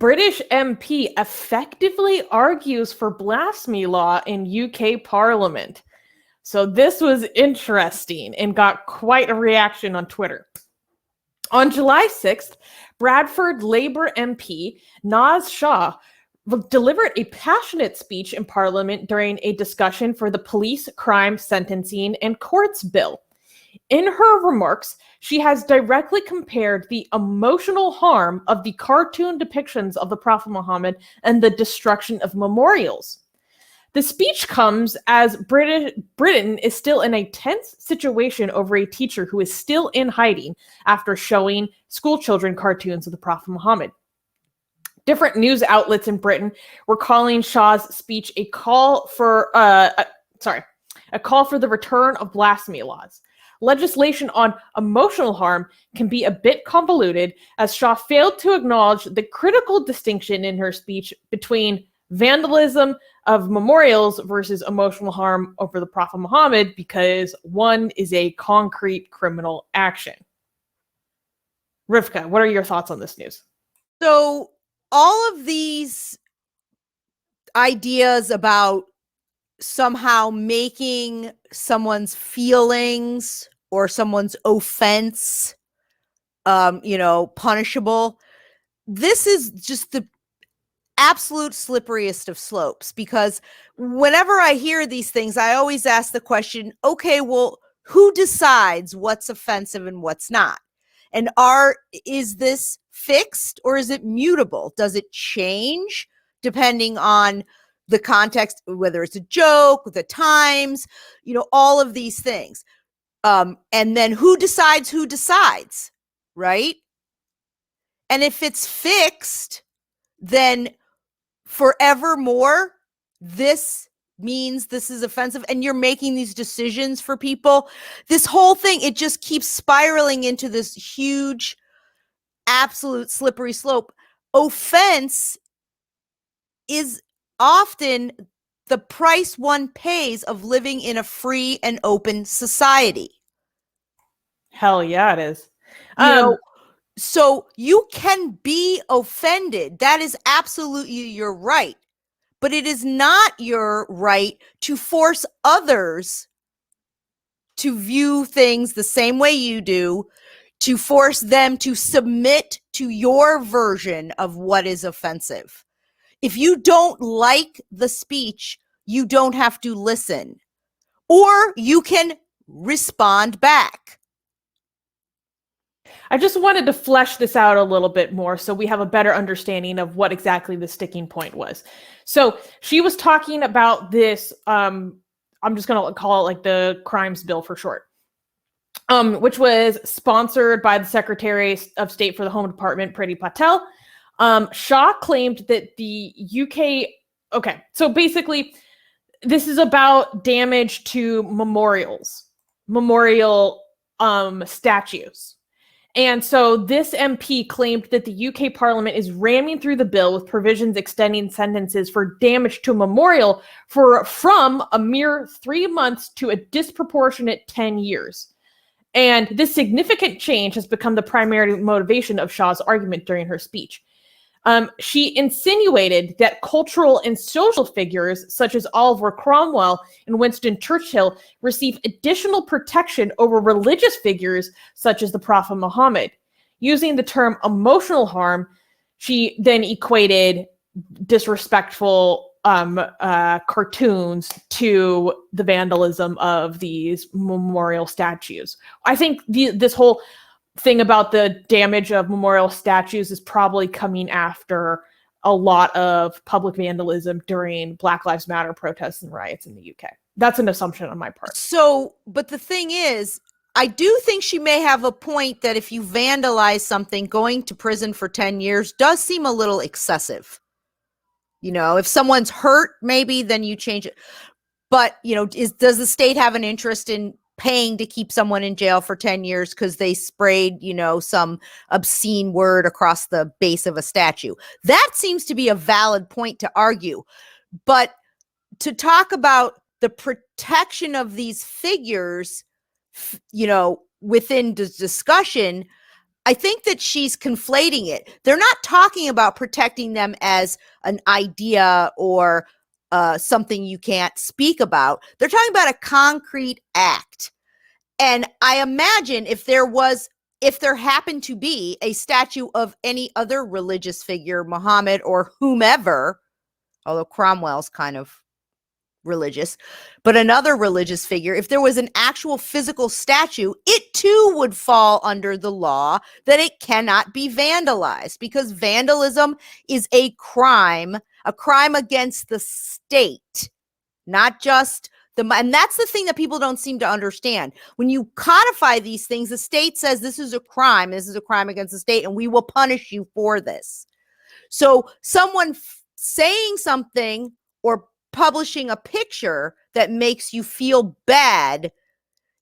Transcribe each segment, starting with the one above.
British MP effectively argues for blasphemy law in UK Parliament. So this was interesting and got quite a reaction on Twitter. On July 6th, Bradford Labour MP Naz Shah delivered a passionate speech in Parliament during a discussion for the Police, Crime, Sentencing and Courts Bill. In her remarks, she has directly compared the emotional harm of the cartoon depictions of the Prophet Muhammad and the destruction of memorials. The speech comes as Britain is still in a tense situation over a teacher who is still in hiding after showing school children cartoons of the Prophet Muhammad. Different news outlets in Britain were calling Shah's speech a call for the return of blasphemy laws. Legislation on emotional harm can be a bit convoluted, as Shah failed to acknowledge the critical distinction in her speech between vandalism of memorials versus emotional harm over the Prophet Muhammad, because one is a concrete criminal action. Rivka, what are your thoughts on this news? So all of these ideas about somehow making someone's feelings or someone's offense, punishable. This is just the absolute slipperiest of slopes, because whenever I hear these things, I always ask the question, okay, well, who decides what's offensive and what's not? And is this fixed or is it mutable? Does it change depending on the context, whether it's a joke, the times, all of these things? And then who decides, right? And if it's fixed, then forevermore, this means this is offensive, and you're making these decisions for people. This whole thing, it just keeps spiraling into this huge, absolute slippery slope. Offense is often the price one pays of living in a free and open society. Hell yeah, it is. So you can be offended. That is absolutely your right. But it is not your right to force others to view things the same way you do, to force them to submit to your version of what is offensive. If you don't like the speech, you don't have to listen, or you can respond back. I just wanted to flesh this out a little bit more so we have a better understanding of what exactly the sticking point was. So she was talking about this, I'm just going to call it like the crimes bill for short, which was sponsored by the Secretary of State for the Home Department, Priti Patel. Shah claimed that the UK, so basically this is about damage to memorial statues. And so this MP claimed that the UK Parliament is ramming through the bill with provisions extending sentences for damage to a memorial from a mere 3 months to a disproportionate 10 years. And this significant change has become the primary motivation of Shah's argument during her speech. She insinuated that cultural and social figures such as Oliver Cromwell and Winston Churchill receive additional protection over religious figures such as the Prophet Muhammad. Using the term emotional harm, she then equated disrespectful cartoons to the vandalism of these memorial statues. I think this whole thing about the damage of memorial statues is probably coming after a lot of public vandalism during Black Lives Matter protests and riots in the UK. That's an assumption on my part. So, but the thing is, I do think she may have a point that if you vandalize something, going to prison for 10 years does seem a little excessive. If someone's hurt, maybe then you change it. But, does the state have an interest in paying to keep someone in jail for 10 years because they sprayed, some obscene word across the base of a statue? That seems to be a valid point to argue. But to talk about the protection of these figures, within the discussion, I think that she's conflating it. They're not talking about protecting them as an idea or something you can't speak about. They're talking about a concrete act. And I imagine if there happened to be a statue of any other religious figure, Muhammad or whomever, although Cromwell's kind of religious, but another religious figure, if there was an actual physical statue, it too would fall under the law that it cannot be vandalized, because vandalism is a crime against the state, not just and that's the thing that people don't seem to understand. When you codify these things, the state says this is a crime against the state, and we will punish you for this. So someone saying something or publishing a picture that makes you feel bad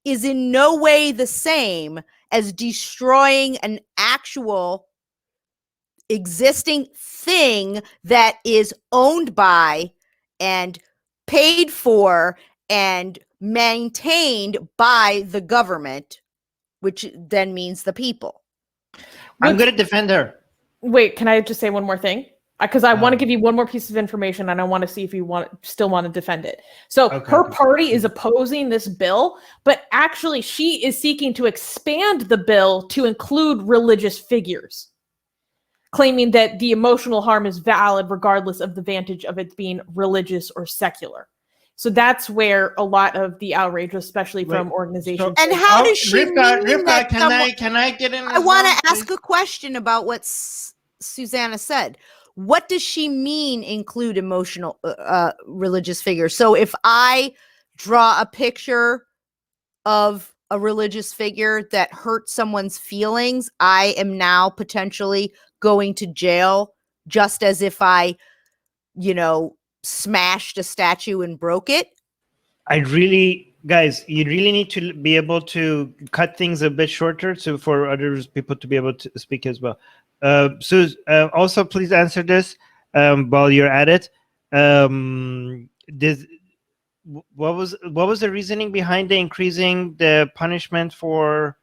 is in no way the same as destroying an actual existing thing that is owned by and paid for and maintained by the government, which then means the people. I'm going to defend her. Wait, can I just say one more thing? Because I want to give you one more piece of information, and I want to see if you still want to defend it. So her party is opposing this bill, but actually she is seeking to expand the bill to include religious figures, claiming that the emotional harm is valid regardless of the vantage of it being religious or secular. So that's where a lot of the outrage, especially from organizations. And how does she Rivka, can I get in? I want to ask a question about what Susanna said. What does she mean include emotional religious figures? So if I draw a picture of a religious figure that hurt someone's feelings, I am now potentially going to jail, just as if I, smashed a statue and broke it. Guys, you really need to be able to cut things a bit shorter, so for other people to be able to speak as well. Suze, also please answer this while you're at it. What was the reasoning behind the increasing the punishment for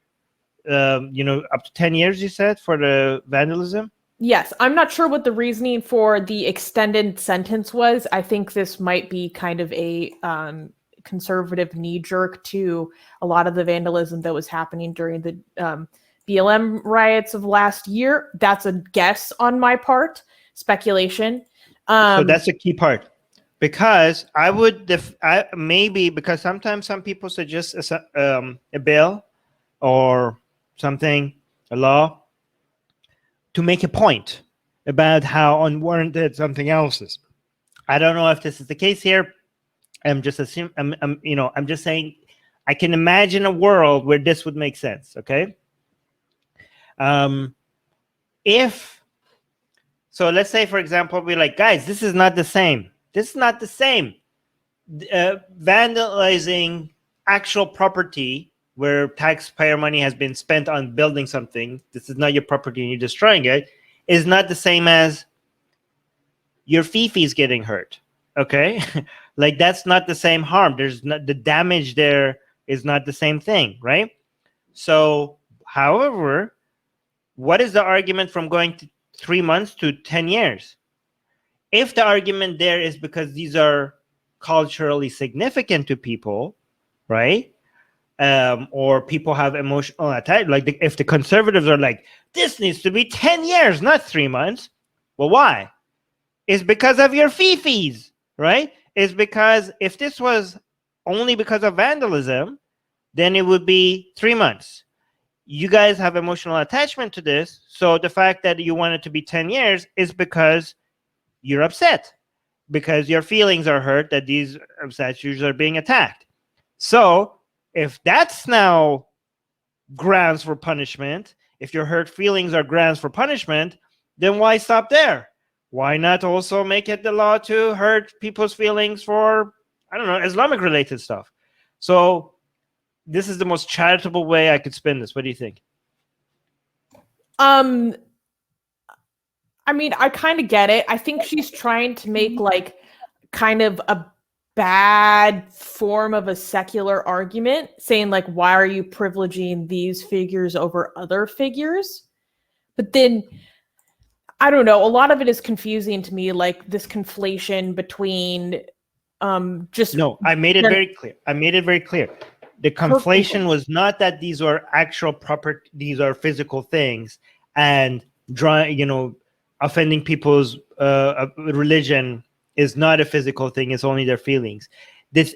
up to 10 years, you said, for the vandalism? Yes, I'm not sure what the reasoning for the extended sentence was. I think this might be kind of a conservative knee-jerk to a lot of the vandalism that was happening during the BLM riots of last year. That's a guess on my part, speculation. So that's a key part, because I would because sometimes some people suggest a bill or something, a law, to make a point about how unwarranted something else is. I don't know if this is the case here. I'm just assuming. I'm just saying. I can imagine a world where this would make sense. Okay. So let's say, for example, we're like, guys, this is not the same. This is not the same. Vandalizing actual property where taxpayer money has been spent on building something, this is not your property and you're destroying it, is not the same as your fifis getting hurt. Okay. Like, that's not the same harm. There's not, the damage there is not the same thing, right? So, however, what is the argument from going to 3 months to 10 years? If the argument there is because these are culturally significant to people, right? Or people have emotional attachment, like if the conservatives are like, this needs to be 10 years, not 3 months. Well, why? It's because of your fifis, right? It's because if this was only because of vandalism, then it would be 3 months. You guys have emotional attachment to this, so the fact that you want it to be 10 years is because you're upset, because your feelings are hurt that these statues are being attacked. So if that's now grounds for punishment, if your hurt feelings are grounds for punishment, then why stop there? Why not also make it the law to hurt people's feelings for, I don't know, Islamic related stuff? So this is the most charitable way I could spin this. What do you think? I mean, I kind of get it. I think she's trying to make like kind of a bad form of a secular argument, saying like, why are you privileging these figures over other figures? But then, I don't know, a lot of it is confusing to me, like this conflation between just... No, I made it very clear. The conflation was not that these are actual property, these are physical things, and offending people's religion is not a physical thing, it's only their feelings. The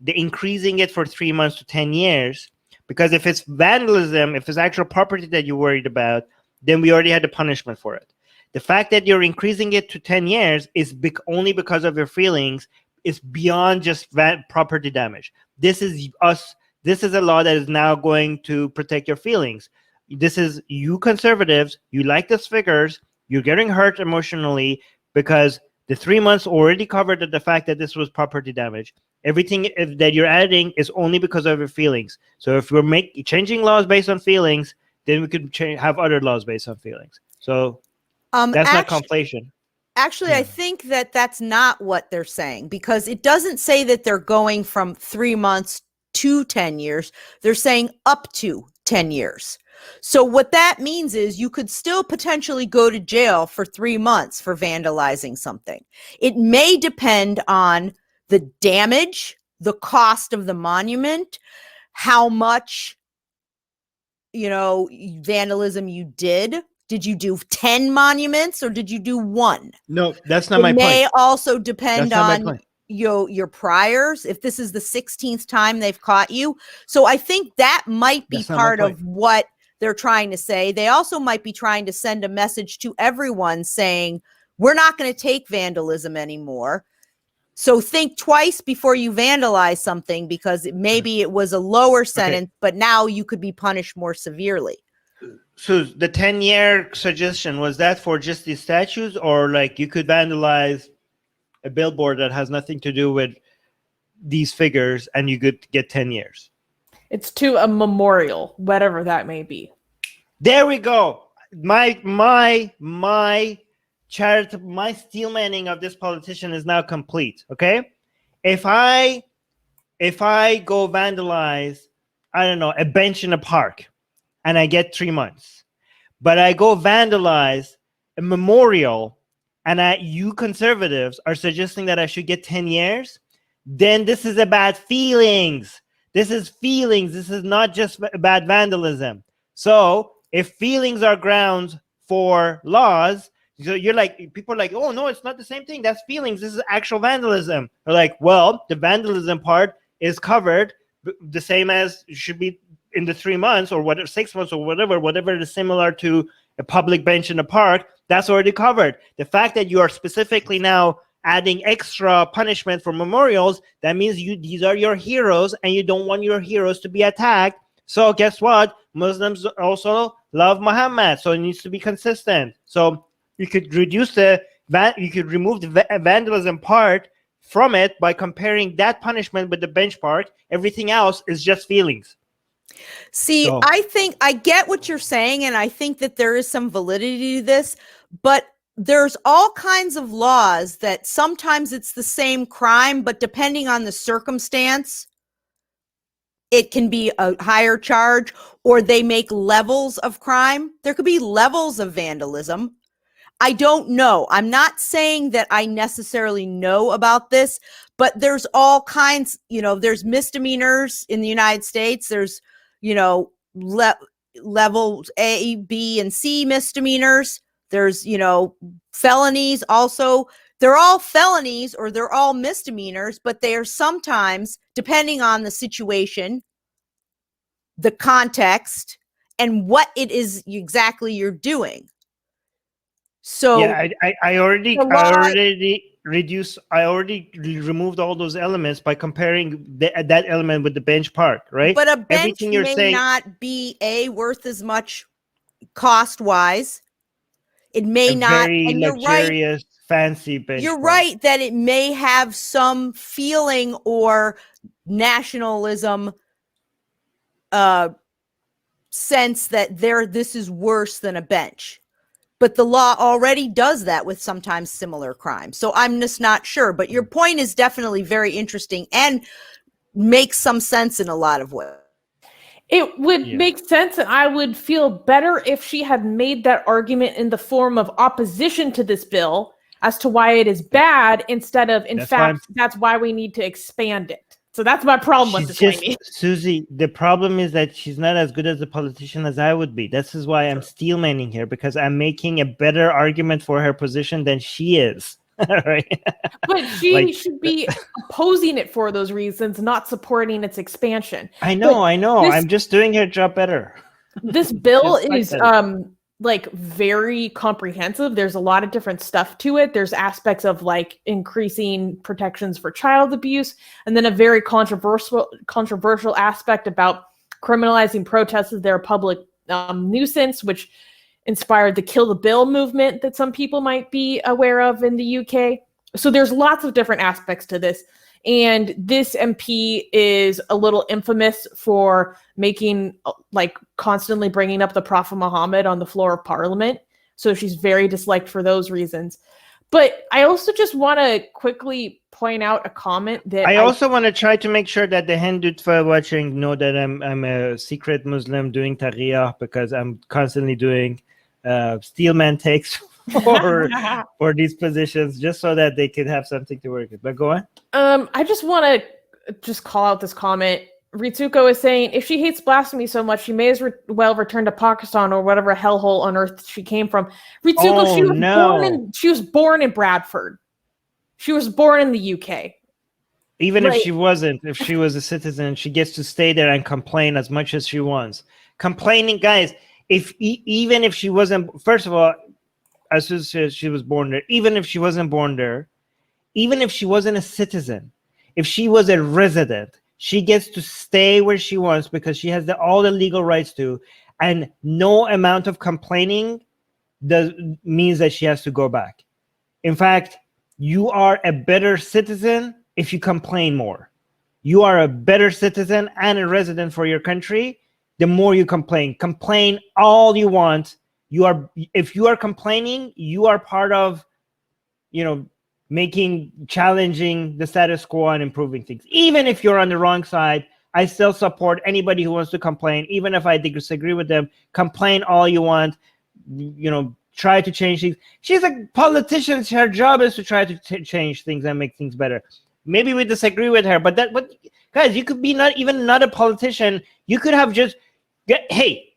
increasing it for 3 months to 10 years, because if it's vandalism, if it's actual property that you're worried about, then we already had the punishment for it. The fact that you're increasing it to 10 years is only because of your feelings. It's beyond just property damage. This is a law that is now going to protect your feelings. This is you conservatives, you like these figures, you're getting hurt emotionally because the 3 months already covered the fact that this was property damage. Everything that you're adding is only because of your feelings. So if we're changing laws based on feelings, then we could have other laws based on feelings. So that's not conflation. Actually, I think that that's not what they're saying, because it doesn't say that they're going from 3 months to 10 years. They're saying up to 10 years. So what that means is you could still potentially go to jail for 3 months for vandalizing something. It may depend on the damage, the cost of the monument, how much, vandalism you did. Did you do 10 monuments or did you do 1? No, that's not my point. It may also depend on your priors, if this is the 16th time they've caught you. So I think that might be part of what they're trying to say. They also might be trying to send a message to everyone saying, we're not going to take vandalism anymore. So think twice before you vandalize something, because maybe it was a lower sentence, but now you could be punished more severely. So the 10-year suggestion, was that for just these statues, or like you could vandalize a billboard that has nothing to do with these figures and you could get 10 years? It's to a memorial, whatever that may be. There we go. My steelmanning of this politician is now complete. Okay, if I go vandalize, I don't know, a bench in a park, and I get 3 months, but I go vandalize a memorial, and you conservatives are suggesting that I should get 10 years, then this is about feelings. This is feelings. This is not just about vandalism. So if feelings are grounds for laws, so you're like, people are like, oh no, it's not the same thing. That's feelings. This is actual vandalism. They're like, well, the vandalism part is covered the same as it should be in the 3 months or whatever, 6 months or whatever is similar to a public bench in a park. That's already covered. The fact that you are specifically now adding extra punishment for memorials, that means these are your heroes and you don't want your heroes to be attacked. So guess what? Muslims also love Muhammad, so it needs to be consistent. So you could remove the vandalism part from it by comparing that punishment with the bench part. Everything else is just feelings. See, I think I get what you're saying, and I think that there is some validity to this, but there's all kinds of laws that sometimes it's the same crime, but depending on the circumstance, it can be a higher charge, or they make levels of crime. There could be levels of vandalism. I don't know. I'm not saying that I necessarily know about this, but there's all kinds, there's misdemeanors in the United States. There's, levels A, B, and C misdemeanors. There's, felonies also. They're all felonies or they're all misdemeanors, but they are sometimes, depending on the situation, the context, and what it is exactly you're doing. So yeah, I already removed all those elements by comparing that element with the bench part, right? But a bench may not be worth as much cost wise. It may not, very and luxurious, fancy bench. You're right that it may have some feeling or nationalism sense that this is worse than a bench. but the law already does that with sometimes similar crimes. So I'm just not sure. But your point is definitely very interesting and makes some sense in a lot of ways. It would make sense, and I would feel better if she had made that argument in the form of opposition to this bill as to why it is bad, instead of, in fact, that's why we need to expand it. So that's my problem with this lady. Susie, the problem is that she's not as good as a politician as I would be. This is why I'm steelmanning here, because I'm making a better argument for her position than she is. Right? But she should be opposing it for those reasons, not supporting its expansion. I know. I'm just doing her job better. This bill is like very comprehensive. There's a lot of different stuff to it. There's aspects of like increasing protections for child abuse, and then a very controversial aspect about criminalizing protests as their public nuisance, which inspired the Kill the Bill movement that some people might be aware of in the UK. So there's lots of different aspects to this. And this MP is a little infamous for making, like, constantly bringing up the Prophet Muhammad on the floor of Parliament. So she's very disliked for those reasons. But I also just want to quickly point out a comment that I also want to try to make sure that the Hindus watching know that I'm a secret Muslim doing Taqiyya, because I'm constantly doing steelman takes for these positions, just so that they could have something to work with. But go on. I just want to just call out this comment. Ritsuko is saying, if she hates blasphemy so much, she may as well return to Pakistan or whatever hellhole on earth she came from. Ritsuko, she was born in Bradford. She was born in the UK. Even if she wasn't, if she was a citizen, she gets to stay there and complain as much as she wants. Complaining, guys, even if she wasn't, first of all, as soon as she was born there, even if she wasn't born there, even if she wasn't a citizen, if she was a resident, she gets to stay where she wants because she has all the legal rights to, and no amount of complaining means that she has to go back. In fact, you are a better citizen if you complain more. You are a better citizen and a resident for your country the more you complain. Complain all you want. If you are complaining, you are part of, challenging the status quo and improving things. Even if you're on the wrong side, I still support anybody who wants to complain. Even if I disagree with them, complain all you want. Try to change things. She's a politician. Her job is to try to change things and make things better. Maybe we disagree with her, but guys, you could be not a politician. You could have hey,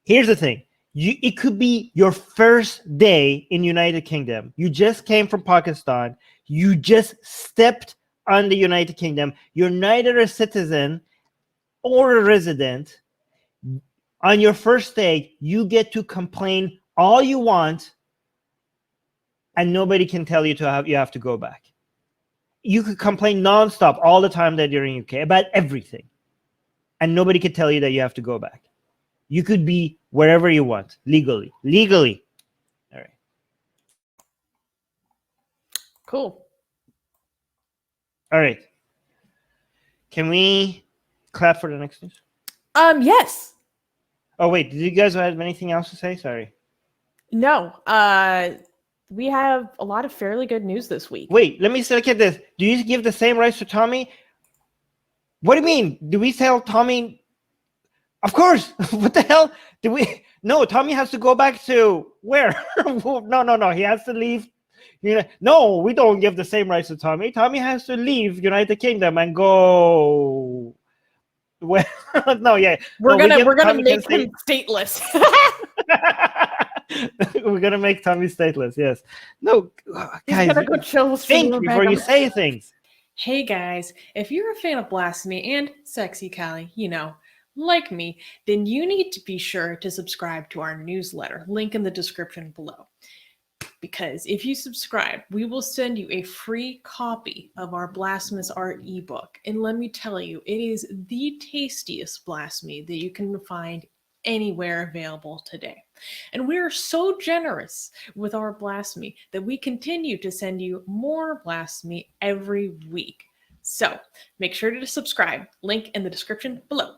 here's the thing. It could be your first day in United Kingdom. You just came from Pakistan. You just stepped on the United Kingdom. You're neither a citizen or a resident. On your first day, you get to complain all you want, and nobody can tell you you have to go back. You could complain nonstop all the time that you're in UK about everything, and nobody could tell you that you have to go back. You could be wherever you want, legally. All right. Cool. All right. Can we clap for the next news? Yes. Oh, wait. Did you guys have anything else to say? Sorry. No. We have a lot of fairly good news this week. Wait, let me look at this. Do you give the same rights to Tommy? What do you mean? Do we tell Tommy? Of course. What the hell? No, Tommy has to go back to where? No. He has to leave. No, we don't give the same rights to Tommy. Tommy has to leave United Kingdom and go. Well, no, yeah. We're gonna make him stateless. We're gonna make Tommy stateless. Yes. No, guys. He's gonna go chill. Think before you say things. Hey guys, if you're a fan of Blasphemy and Sexy Callie, like me, then you need to be sure to subscribe to our newsletter, link in the description below. Because if you subscribe, we will send you a free copy of our Blasphemous Art ebook. And let me tell you, it is the tastiest blasphemy that you can find anywhere available today. And we are so generous with our blasphemy that we continue to send you more blasphemy every week. So make sure to subscribe, link in the description below.